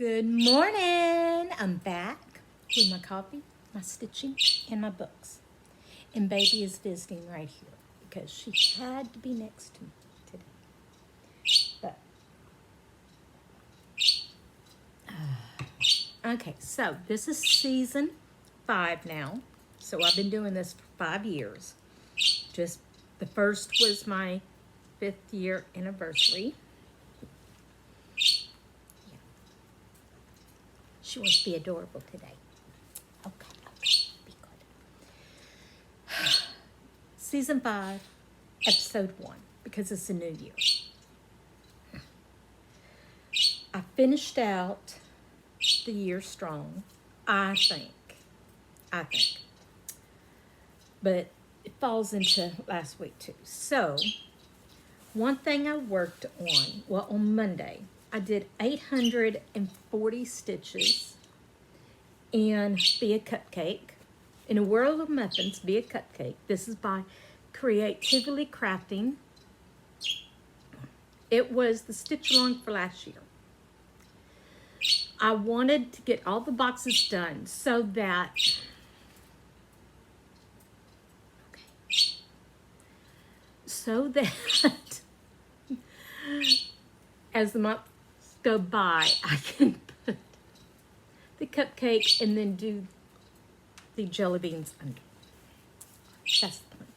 Good morning. I'm back with my coffee, my stitching, and my books. And baby is visiting right here because she had to be next to me today. But okay, so this is season 5 now. So I've been doing this for 5 years. Just the first was my 5th year anniversary. She wants to be adorable today. Okay, be good. Season 5, episode 1, because it's a new year. I finished out the year strong, I think. But it falls into last week too. So, one thing I worked on, well, on Monday, I did 840 stitches and Be a Cupcake. In a World of Muffins, Be a Cupcake. This is by Creatively Crafting. It was the stitch along for last year. I wanted to get all the boxes done so that as the months go by, I can put the cupcake and then do the jelly beans under. That's the plan.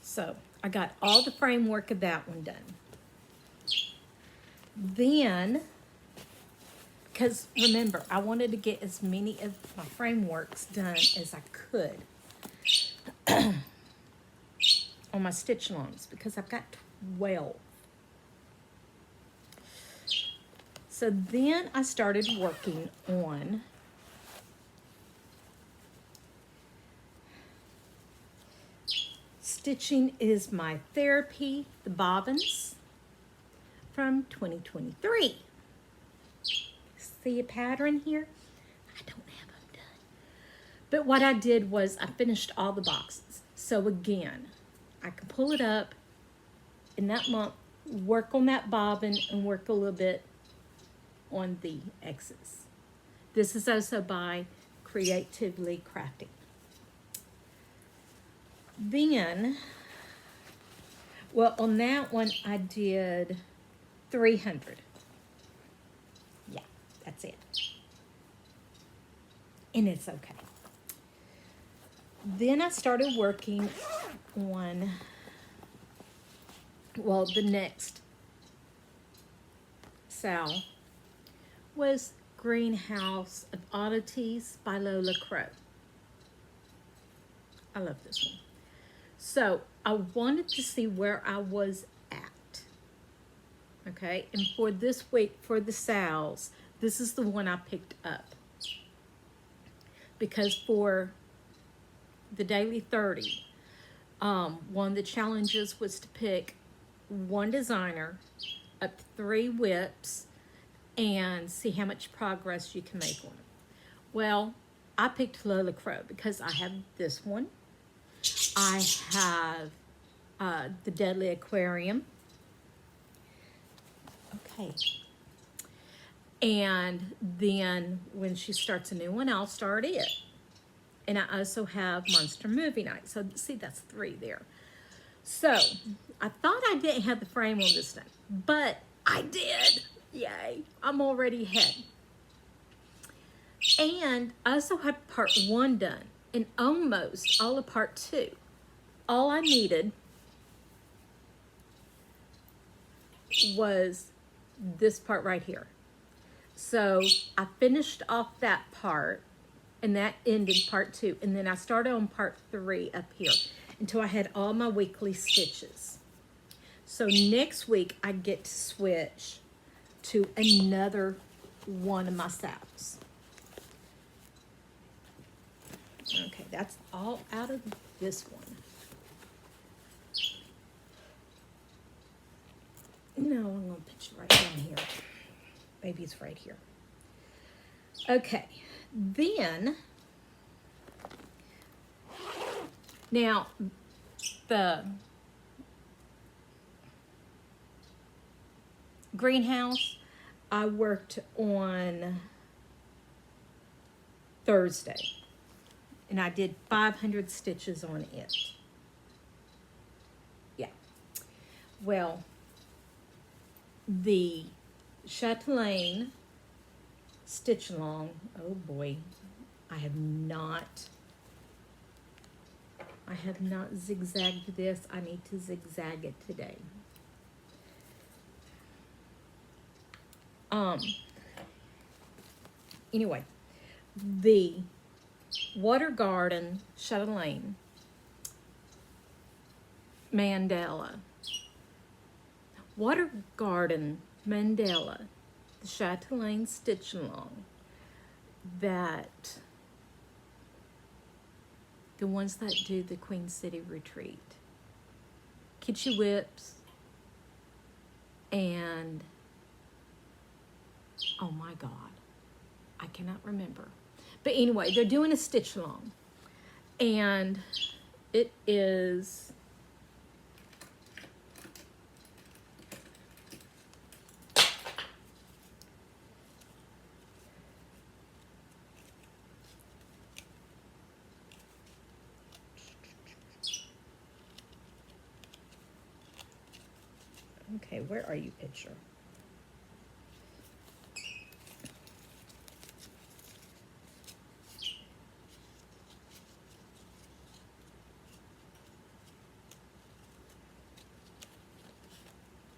So I got all the framework of that one done. Then, because remember, I wanted to get as many of my frameworks done as I could on my stitch alongs because I've got 12. So then I started working on Stitching is My Therapy, the bobbins from 2023. See a pattern here? I don't have them done. But what I did was I finished all the boxes. So again, I can pull it up in that month, work on that bobbin, and work a little bit on the X's. This is also by Creatively Crafting. Then, well, on that one I did 300. Yeah, that's it. And it's okay. Then I started working on, well, the next SAL was Greenhouse of Oddities by Lola Crow. I love this one. So I wanted to see where I was at. Okay, and for this week, for the SALs, this is the one I picked up. Because for the Daily 30, one of the challenges was to pick one designer, up to 3 WIPs, and see how much progress you can make on it. Well, I picked Lola Crow because I have this one. I have the Deadly Aquarium. Okay. And then when she starts a new one, I'll start it. And I also have Monster Movie Night. So see, that's 3 there. So I thought I didn't have the frame on this time, but I did. Yay, I'm already ahead. And I also have part 1 done and almost all of part 2. All I needed was this part right here. So I finished off that part and that ended part 2. And then I started on part 3 up here until I had all my weekly stitches. So next week I get to switch to another one of my SALs. Okay, that's all out of this one. No, I'm going to put you right down here. Maybe it's right here. Okay, then, now, greenhouse, I worked on Thursday, and I did 500 stitches on it. Yeah. Well, the chatelaine stitch along, oh boy, I have not zigzagged this. I need to zigzag it today. Anyway, the Water Garden chatelaine mandala, Water Garden mandala, the chatelaine stitch along, that the ones that do the Queen City retreat, Kitschy Whips, and oh my God, I cannot remember. But anyway, they're doing a stitch along, and it is okay, where are you, picture?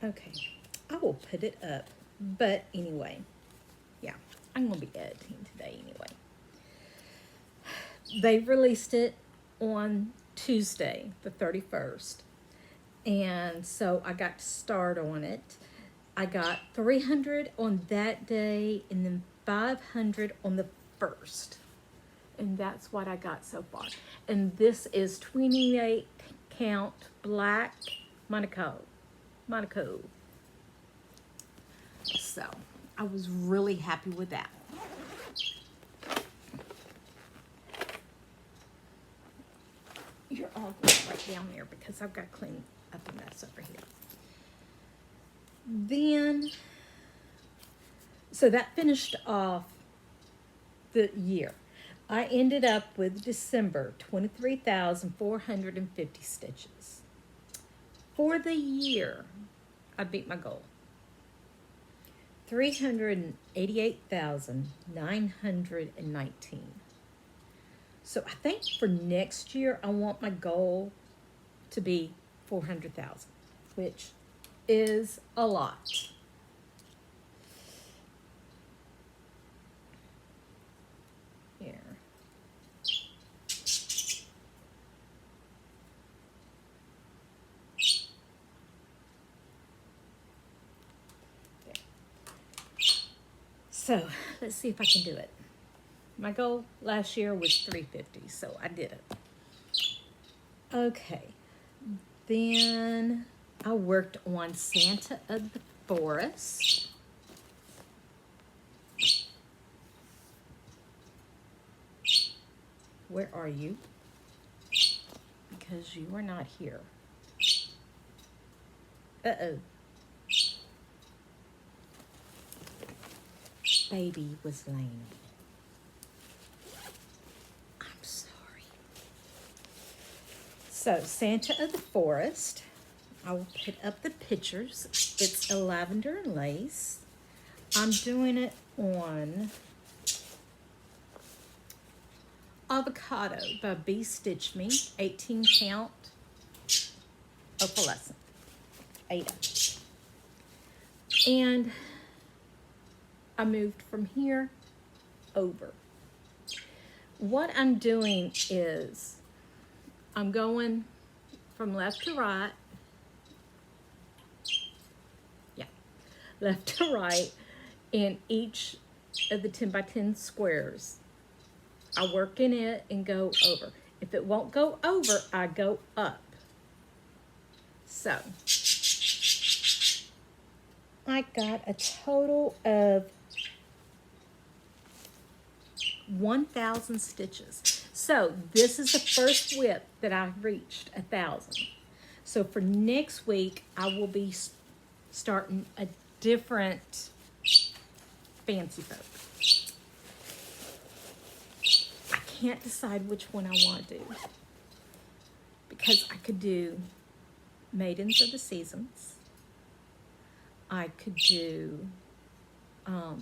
Okay, I will put it up. But anyway, yeah, I'm going to be editing today anyway. They released it on Tuesday, the 31st. And so I got to start on it. I got 300 on that day and then 500 on the 1st. And that's what I got so far. And this is 28 count black Monaco. So I was really happy with that. You're all going right down there because I've got to clean up a mess over here. Then, so that finished off the year. I ended up with December 23,450 stitches. For the year, I beat my goal. 388,919. So I think for next year, I want my goal to be 400,000, which is a lot. Here. So let's see if I can do it. My goal last year was 350, so I did it. Okay, then I worked on Santa of the Forest. Where are you? Because you are not here. Uh-oh. Baby was lame. I'm sorry. So, Santa of the Forest. I will put up the pictures. It's a lavender and lace. I'm doing it on Avocado by Bee Stitch Me, 18 count opalescent, Ada. And I moved from here over. What I'm doing is I'm going from left to right. Yeah, left to right in each of the 10 by 10 squares. I work in it and go over. If it won't go over, I go up. So I got a total of 1,000 stitches. So this is the first WIP that I've reached 1,000. So for next week, I will be starting different fancy folk. I can't decide which one I want to do because I could do Maidens of the Seasons. I could do the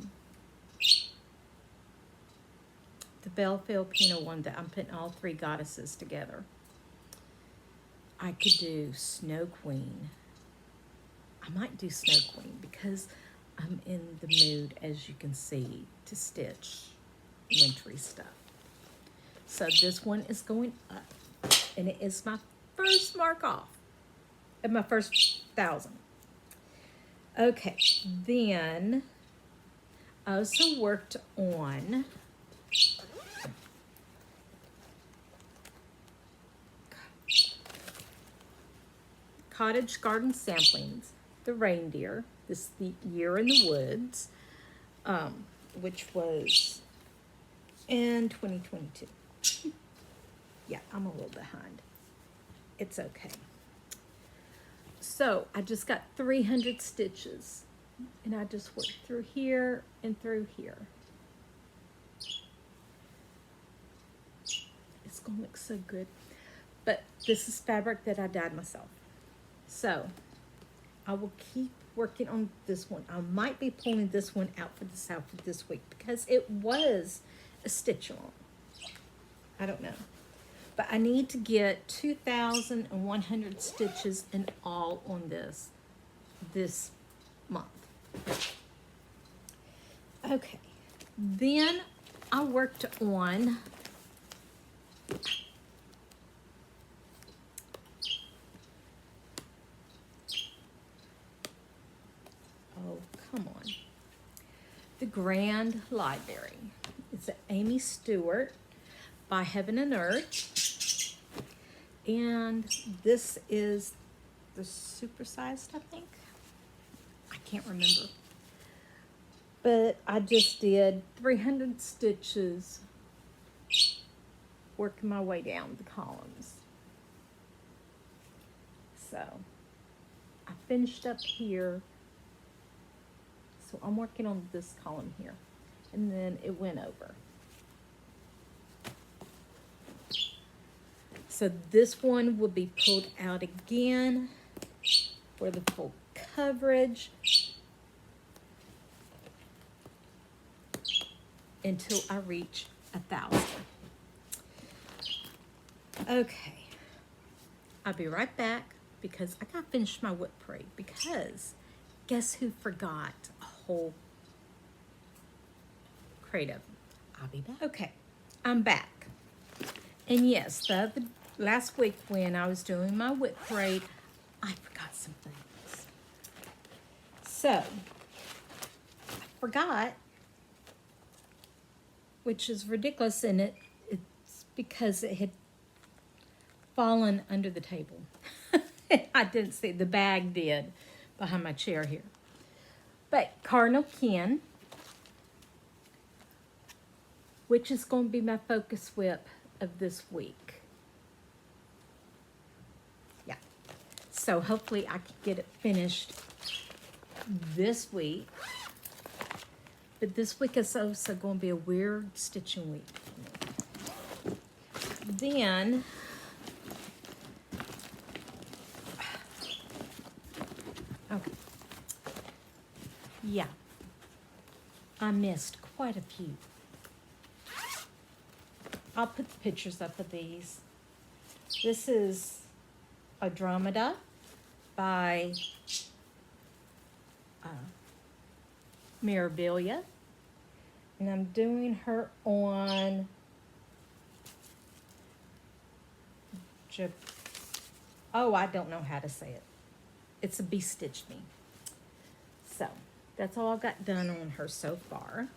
Belle Filipino one that I'm putting all three goddesses together. I could do Snow Queen. I might do Snow Queen because I'm in the mood, as you can see, to stitch wintry stuff. So this one is going up, and it is my first mark off of my first 1,000. Okay, then I also worked on Cottage Garden Samplings, the reindeer, this the Year in the Woods, which was in 2022. Yeah, I'm a little behind. It's okay. So I just got 300 stitches, and I just worked through here and through here. It's gonna look so good. But this is fabric that I dyed myself. So I will keep working on this one. I might be pulling this one out for this outfit this week because it was a stitch on. I don't know. But I need to get 2,100 stitches in all on this month. Okay. Then I worked on come on. The Grand Library. It's an Amy Stewart by Heaven and Earth. And this is the supersized, I think. I can't remember. But I just did 300 stitches working my way down the columns. So I finished up here. So I'm working on this column here, and then it went over. So this one will be pulled out again for the full coverage until I reach 1,000. Okay, I'll be right back because I gotta finish my WIP Parade because guess who forgot a whole crate of them? I'll be back. Okay, I'm back. And yes, last week when I was doing my WIP Parade, I forgot some things. So, I forgot, which is ridiculous, and it's because it had fallen under the table. I didn't see, the bag did behind my chair here. But Cardinal Ken, which is going to be my focus WIP of this week. Yeah. So hopefully I can get it finished this week. But this week is also going to be a weird stitching week for me. Then okay. Yeah, I missed quite a few. I'll put the pictures up of these. This is Andromeda by Mirabilia. And I'm doing her on I don't know how to say it. It's a Be-Stitch Me. So that's all I've got done on her so far.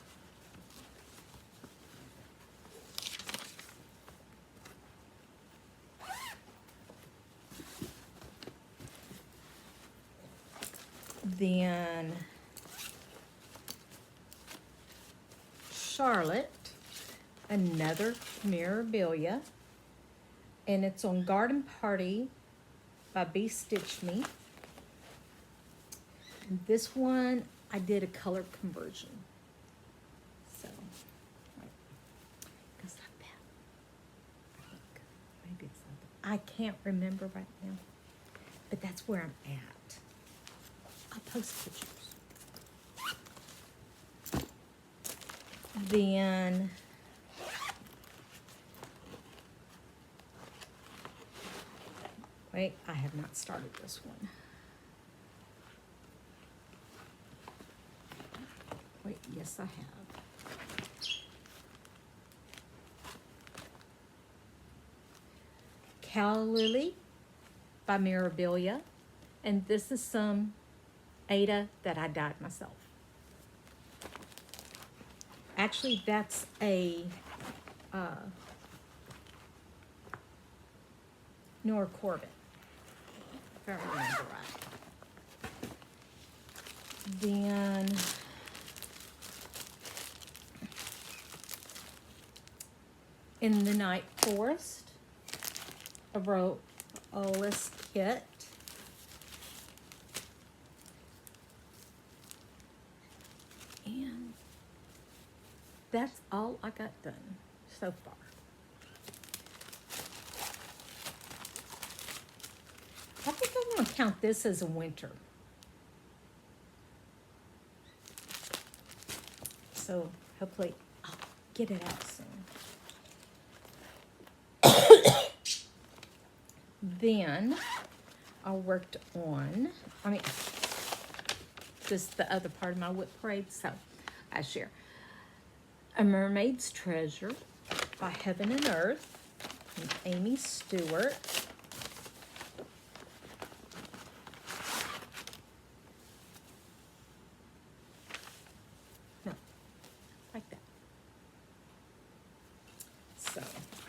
Then Charlotte, another Mirabilia, and it's on Garden Party by Be-Stitch Me. And this one, I did a color conversion. So, right. Goes like that. I think. Maybe it's like that. I can't remember right now. But that's where I'm at. I'll post pictures. Then wait, I have not started this one. Wait, yes I have. Cal Lily by Mirabilia. And this is some Ada that I dyed myself. Actually, that's a Nora Corbett, if I remember right. Then in the Night Forest, a Rolis kit. And that's all I got done so far. I think I'm going to count this as a winter. So hopefully I'll get it out soon. Then I worked on, this is the other part of my WIP Parade, so I share. A Mermaid's Treasure by Heaven and Earth and Amy Stewart. No, like that. So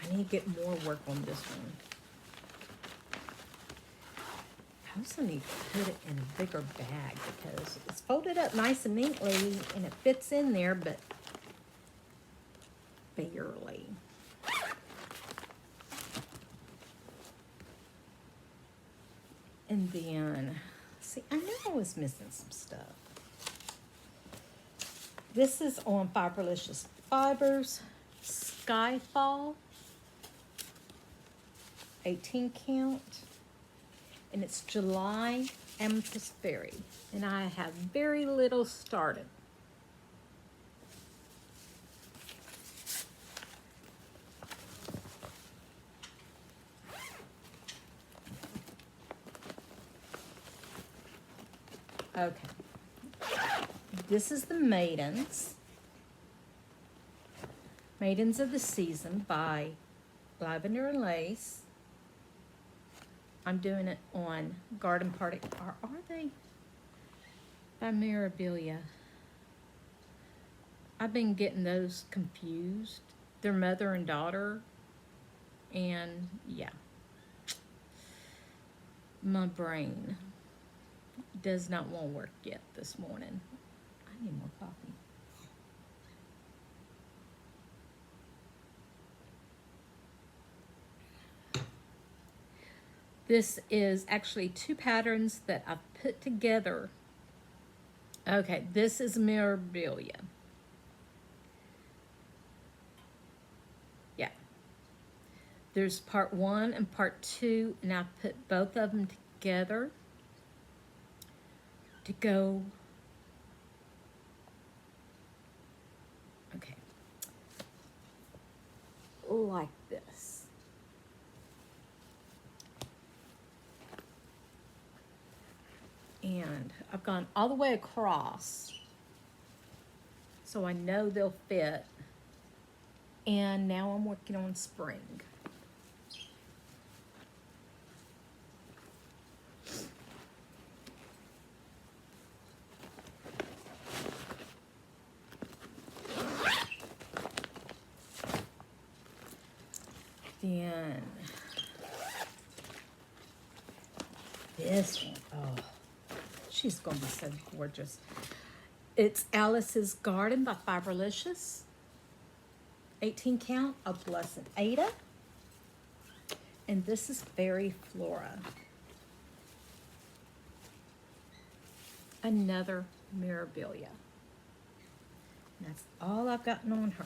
I need to get more work on this one. I also need to put it in a bigger bag because it's folded up nice and neatly and it fits in there, but barely. And then, see, I knew I was missing some stuff. This is on Fiberlicious Fibers, Skyfall, 18 count. And it's July Amethyst Berry. And I have very little started. Okay. This is the Maidens. Maidens of the Season by Lavender and Lace. I'm doing it on Garden Party. Are they by Mirabilia? I've been getting those confused. They're mother and daughter. And yeah. My brain does not want to work yet this morning. I need more coffee. This is actually two patterns that I've put together. Okay, this is Mirabilia. Yeah. There's part 1 and part 2, and I put both of them together to go. Okay. Like this. And I've gone all the way across so I know they'll fit. And now I'm working on spring. Then this one, oh, she's gonna be so gorgeous. It's Alice's Garden by Fiberlicious. 18 count of Blessed Ada. And this is Fairy Flora. another memorabilia. And that's all I've gotten on her.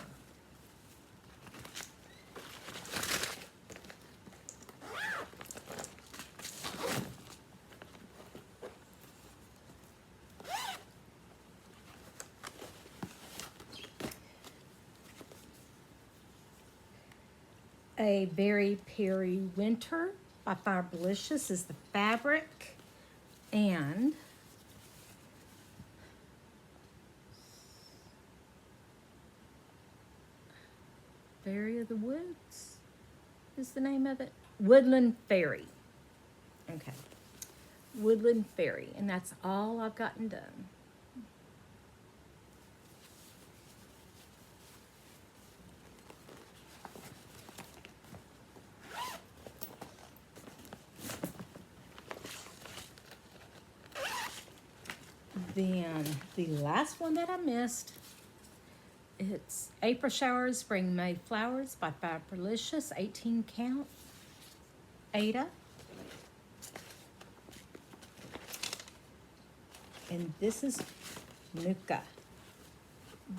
A Very Perry Winter by Fiberlicious is the fabric, and Fairy of the Woods is the name of it. Woodland Fairy. Okay. Woodland Fairy, and that's all I've gotten done. Then the last one that I missed, it's April Showers, Spring May Flowers by Fiberlicious, 18 count, Ada. And this is Nuka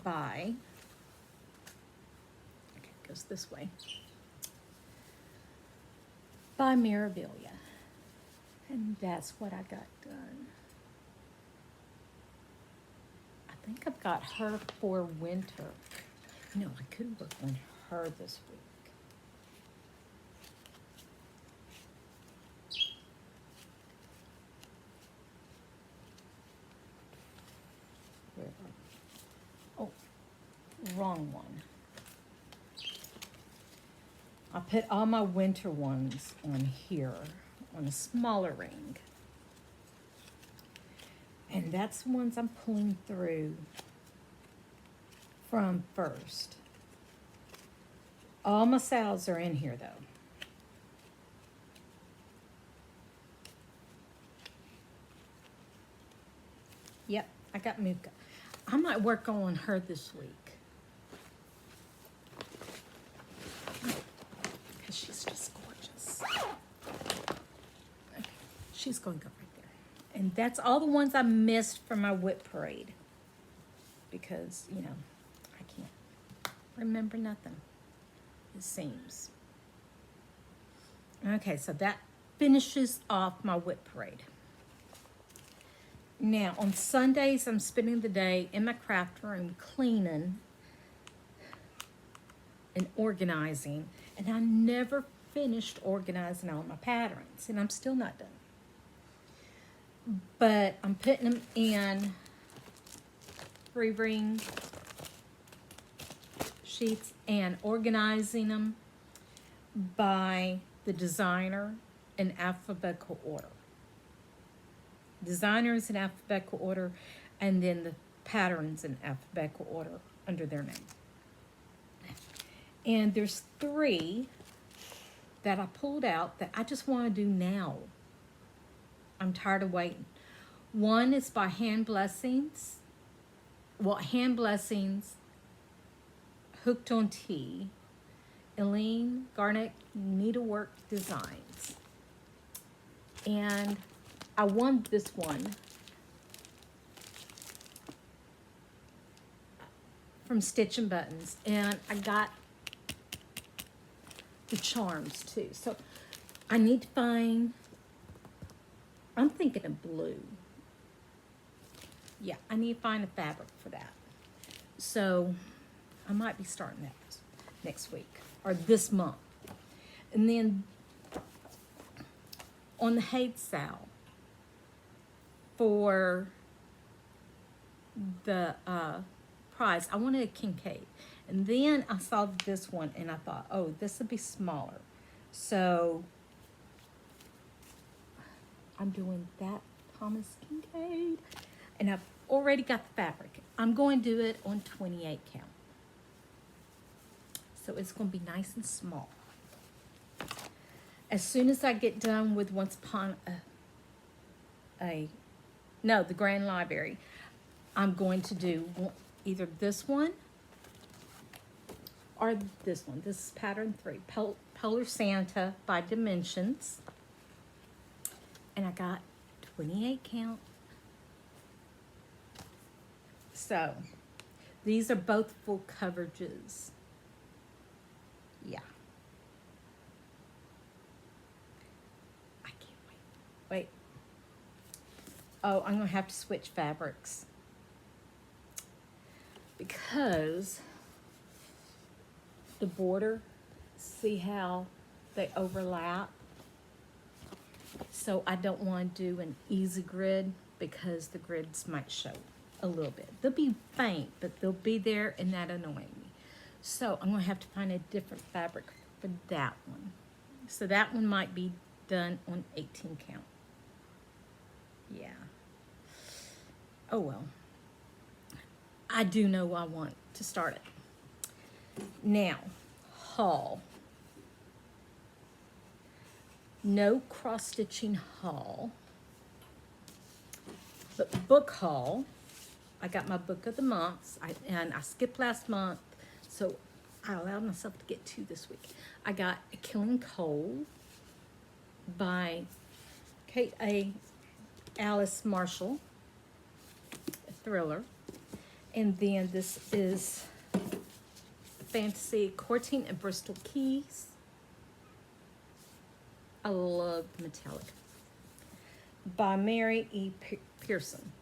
by, okay, it goes this way, by Mirabilia. And that's what I got done. I think I've got her for winter. No, I could work on her this week. Where are we? Oh, wrong one. I put all my winter ones on here on a smaller ring. And that's the ones I'm pulling through from first. All my sales are in here though. Yep, I got Muka. I might work on her this week. Because she's just gorgeous. Okay, she's going to go right there. And that's all the ones I missed from my WIP Parade. Because, you know, I can't remember nothing, it seems. Okay, so that finishes off my WIP Parade. Now, on Sundays, I'm spending the day in my craft room cleaning and organizing. And I never finished organizing all my patterns, and I'm still not done. But I'm putting them in 3-ring sheets and organizing them by the designer in alphabetical order. Designers in alphabetical order, and then the patterns in alphabetical order under their name. And there's 3 that I pulled out that I just want to do now. I'm tired of waiting. One is by Hand Blessings. Well, Hand Blessings, Hooked on Tea, Elaine Garnett Needlework Designs. And I won this one from Stitch and Buttons, and I got the charms too. So I need to find, I'm thinking of blue. Yeah, I need to find a fabric for that. So I might be starting that next week or this month. And then on the HAED sale for the prize, I wanted a Kincaid. And then I saw this one and I thought, oh, this would be smaller. So I'm doing that Thomas Kincaid. And I've already got the fabric. I'm going to do it on 28 count. So it's going to be nice and small. As soon as I get done with Once Upon the Grand Library, I'm going to do either this one or this one. This is pattern 3, Polar Santa by Dimensions. And I got 28 count So these are both full coverages. Yeah. I can't wait. Wait. Oh, I'm going to have to switch fabrics. Because the border, see how they overlap? So I don't want to do an easy grid because the grids might show a little bit. They'll be faint, but they'll be there and that annoys me. So I'm going to have to find a different fabric for that one. So that one might be done on 18 count. Yeah. Oh well. I do know I want to start it. Now, haul. No cross-stitching haul, but book haul. I got my book of the month, and I skipped last month, so I allowed myself to get 2 this week. I got A Killing Cold by Kate A. Alice Marshall, a thriller. And then this is Fantasy Courting at Bristol Keys. I love Metallic by Mary E. Pearson.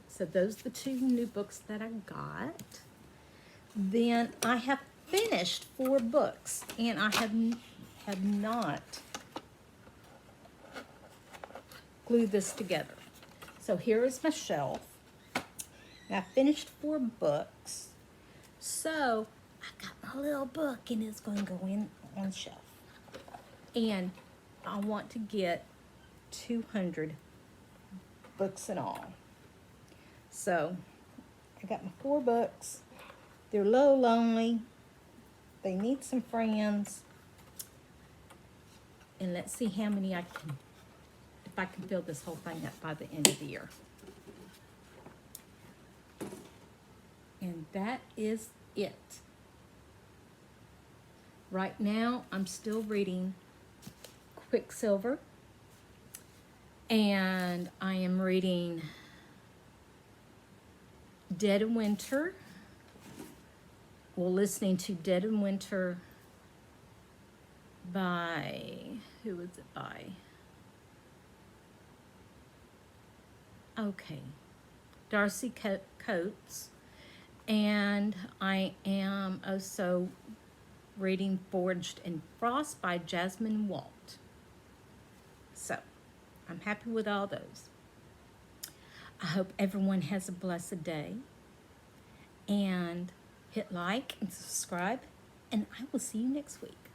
So those are the 2 new books that I got. Then I have finished 4 books, and I have not glued this together. So here is my shelf. And I finished 4 books. So I got my little book, and it's going to go in on the shelf. And I want to get 200 books in all. So I got my 4 books. They're low lonely. They need some friends. And let's see how many if I can fill this whole thing up by the end of the year. And that is it. Right now, I'm still reading Quicksilver, and I am reading Dead in Winter. Well, listening to Dead in Winter by, who is it by? Okay, Darcy Coates. And I am also reading Forged in Frost by Jasmine Walt. So, I'm happy with all those. I hope everyone has a blessed day. And hit like and subscribe. And I will see you next week.